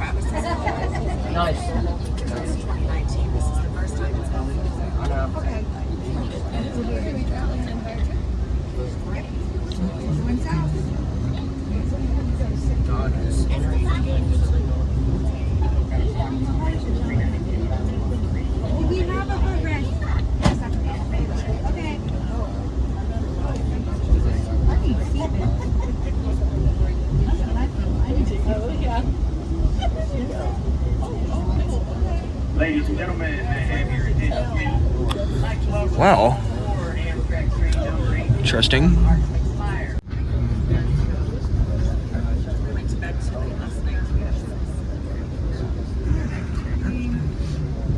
Nice. This is the first time it's happened. Okay. Going south. Do we have a progress? Okay. I need seatbelt. Ladies and gentlemen, may I have your attention, please? Wow. Amtrak Train Number 8. Interesting. Heartland Flyer.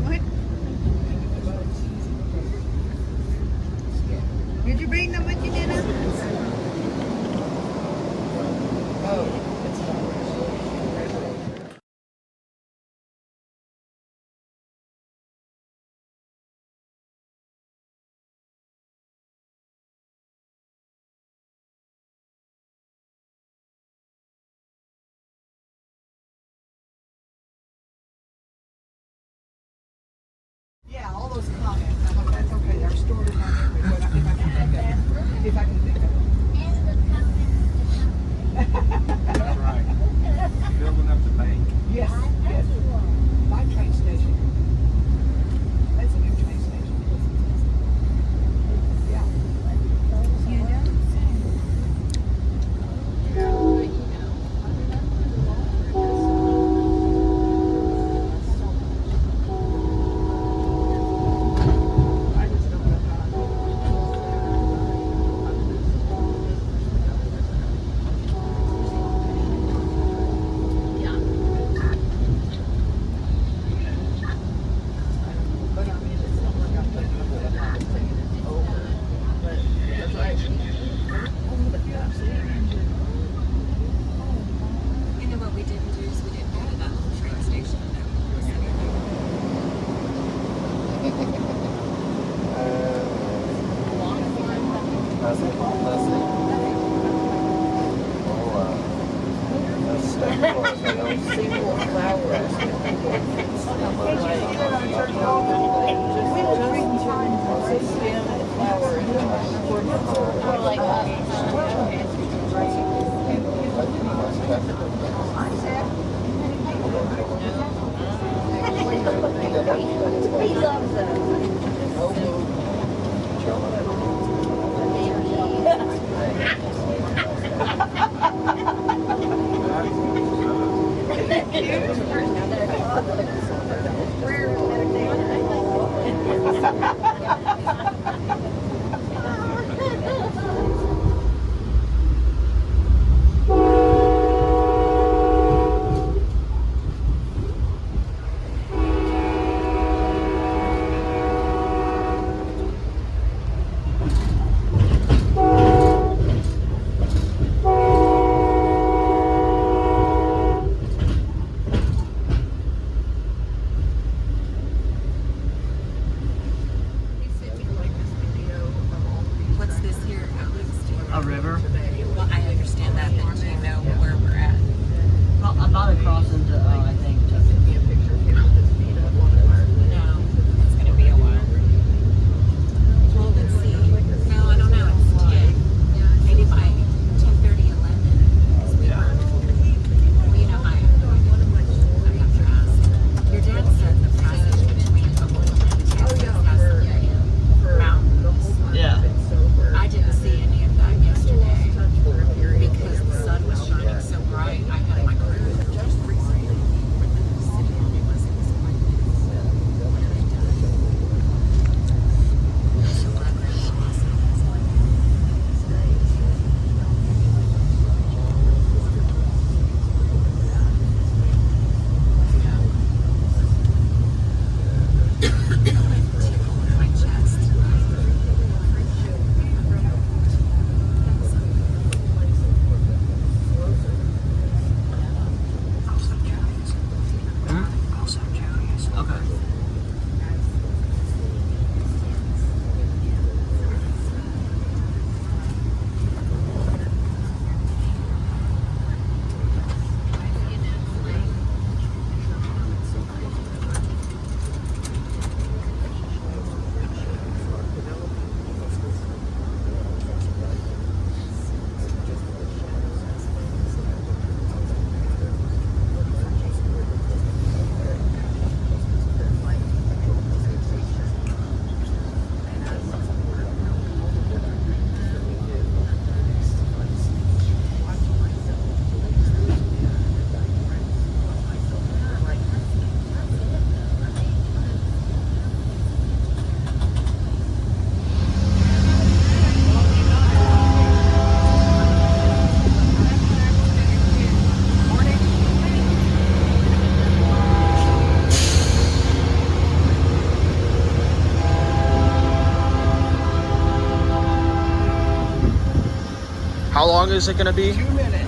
What? Did you bring them with you, Nana? Yeah, all those comments. I'm like, that's okay. They're stored in my memory. If I can think of it. If I can think of it. That's right. Building up the bank. Yes, yes. My train station. That's a new train station. Yeah. I just don't know but I mean, it's not like I'm thinking of it. I'm thinking it's over. But that's right. Oh, but yeah, I'm seeing it. You know what we didn't do is we didn't go to that little train station that was He loves long is it gonna be? 2 minutes.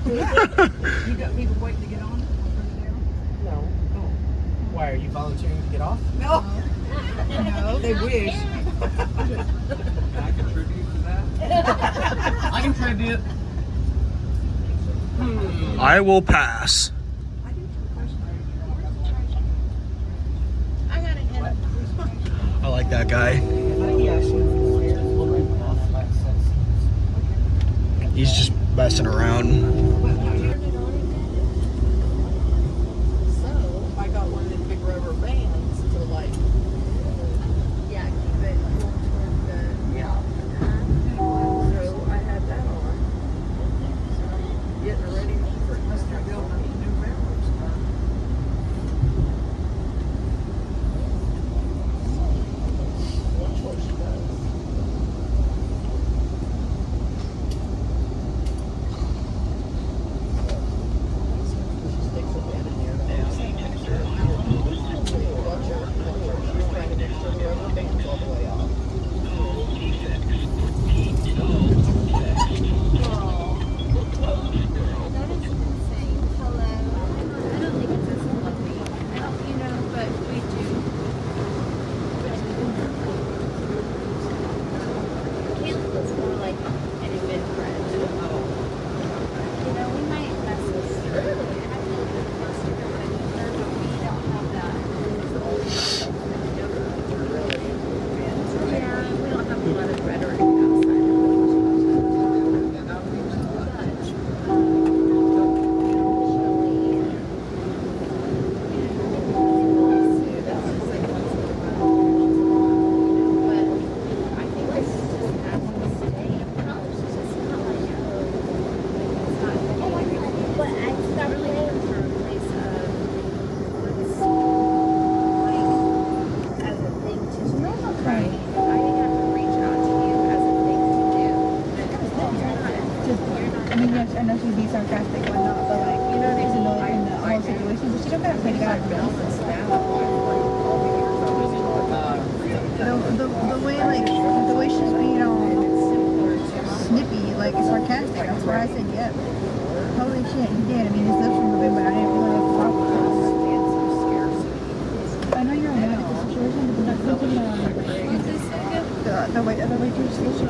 You got people waiting to get on? No. Oh. Why, are you volunteering to get off? No. No, they wish. Can I contribute to that? I contribute. I will pass. I like that guy. He's just messing around. So I got one of the big rubber bands to like, yeah, keep it toward the, yeah. So I had that on. So I'm getting ready for Mr. Bill to new railroad start. Watch what she does. know she'd be sarcastic and whatnot, but like, you know, she's annoyed in the whole situation, but she don't gotta take it out on me. The way she's being all snippy, like sarcastic, that's why I said yep. Holy shit, he did. I mean, his lips were moving, but I didn't really have a problem with it. I know you're in a medical situation, but not something the way to station.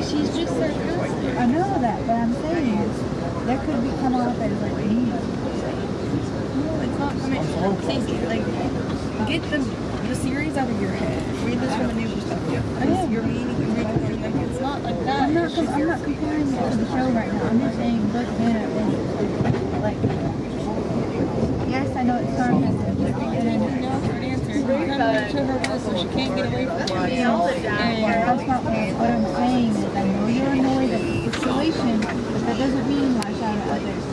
She's just sarcastic. I know that, but I'm saying that could be come off as like mean. No, it's not coming. Stacey, like, get the series out of your head. Read this from a new perspective. You're meaning, like, it's not like that. I'm not comparing it to the show right now. I'm just saying, look at it. Like, yes, I know it's sarcasm. And She knows her answer. You're coming to her house so she can't get away from you. that's not what I'm saying. Is I know you're annoyed at the situation, but that doesn't mean lash out at others.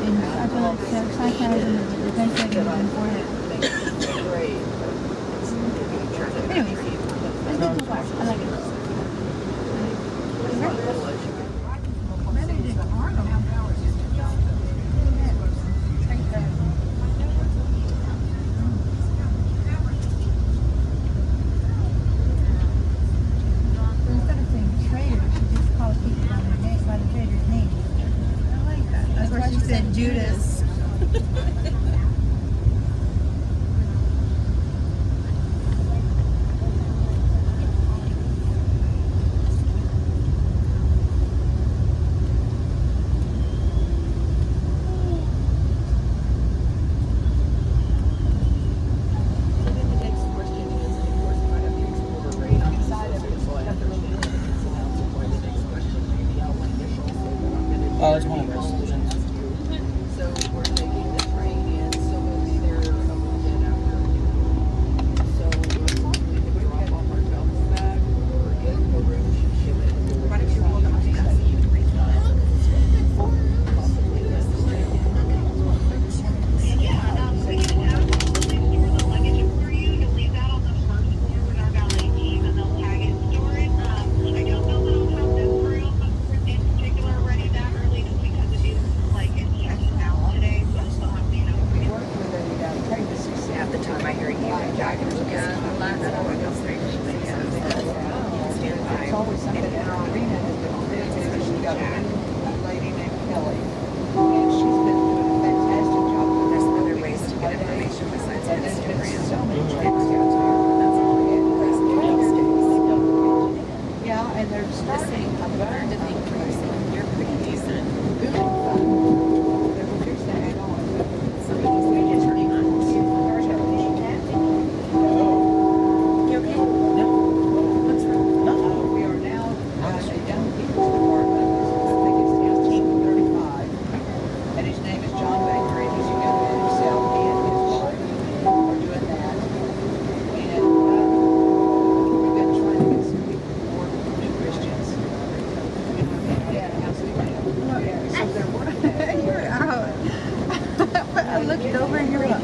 And I feel like sarcasm is a defense mechanism for it. Anyways, it's good so far. I like it. Instead of saying traitor, she just calls people by their name, by the traitor's name. I like that. That's why she said Judas. Oh, it's one of those solutions. So we're taking the train in, so we'll be there a little bit after. So we can drop off our jobs back or get a room, ship it. Why don't you hold on to that so you can read that? Possibly the rest of the train. Yeah, we can absolutely store the luggage for you. You'll leave that on the first floor with our valet team, and they'll tag it and store it. I don't know that I'll have this room in particular ready that early just because it is like it's checking out today, so I still have to, At the time I hear you and Jack and Lucas, that's what goes through. Stand by. It's always something in our arena has been big, especially got a lady named Kelly. And she's been doing a fantastic job. There's other ways to get information besides And there's been Instagram. so many trains out there. That's all it is. Yeah, and they're starting. I've learned to think for yourself. You're pretty decent. Good and fun. They were fixing to hang on. Somebody's going to turn on. You okay? What's wrong? We are now at a young people's department. I think it's now Team 35. And his name is John Baker, and he's a young man himself. He and his wife are doing that. And we've been trying to get some people more new Christians. Yeah, how's it going? So they're You're out. I looked over and you're up.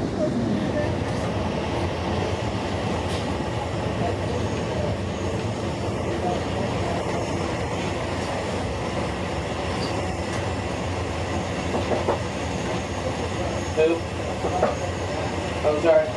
Who? Oh, sorry.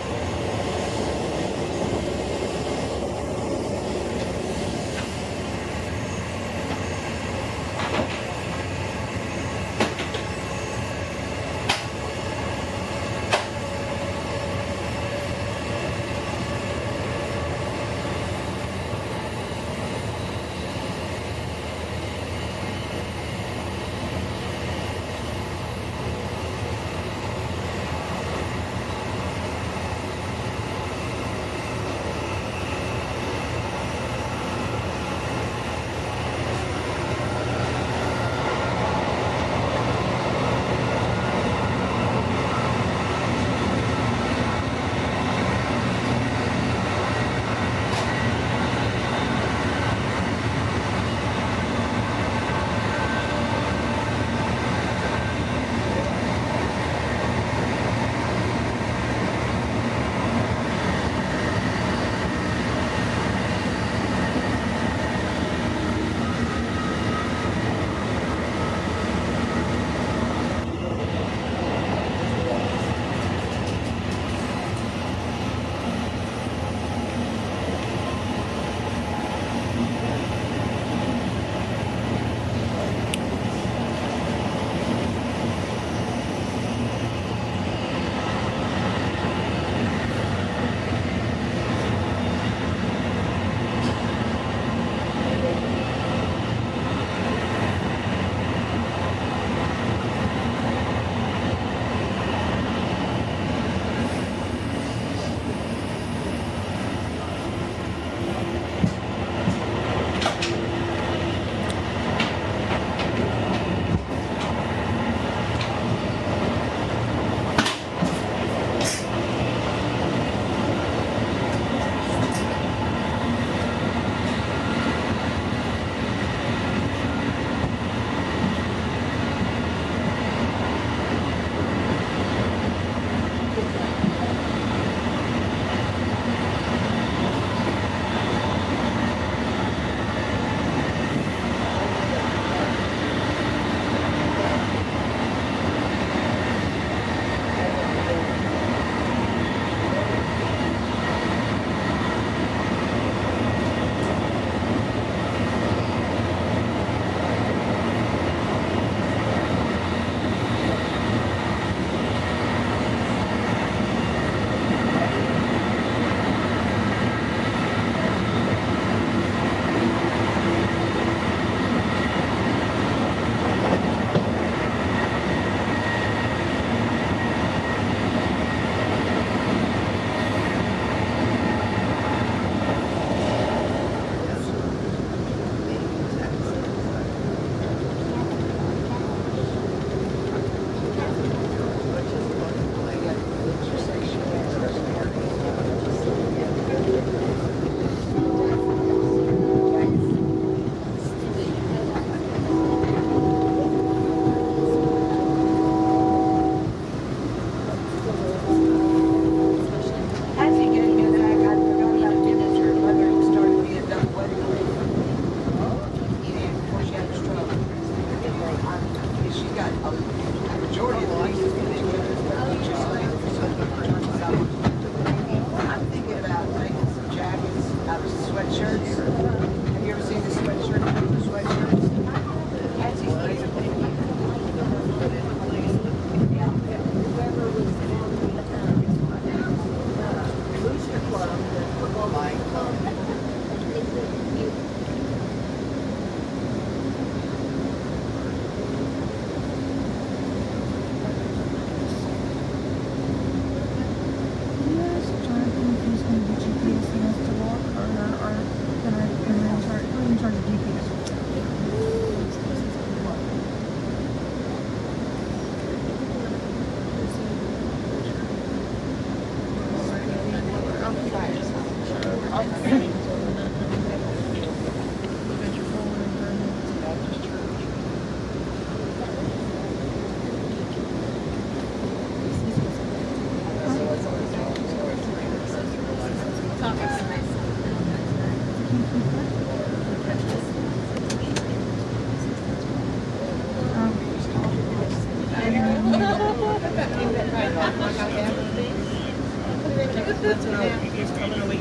That's what I was coming a week.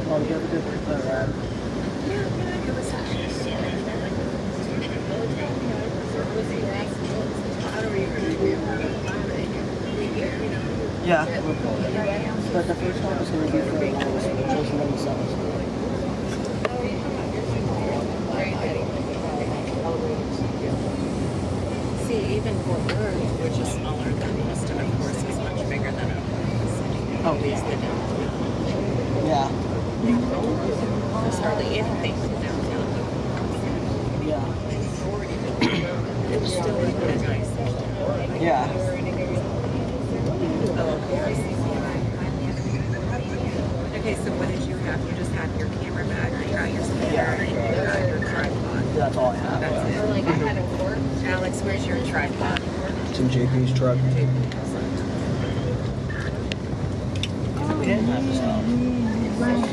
Oh, you have a good ride. Yeah, but the first one is going to be for chosen themselves. See, even Fort Worth, which is smaller than Houston, of course, is much bigger than Oh, at least the downtown. yeah. There's hardly anything to downtown. Yeah. It's still really nice. Yeah. Oh, okay, I see. Okay, so what did you have? You just had your camera bag, you got your scanner, and you got your tripod. That's all I have. That's it. Like I had a fork. Alex, where's your tripod? It's in JP's truck. We didn't have this stuff. Right.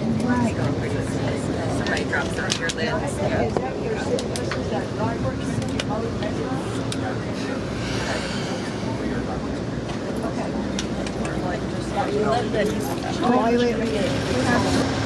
Somebody drops on your lens. Wait.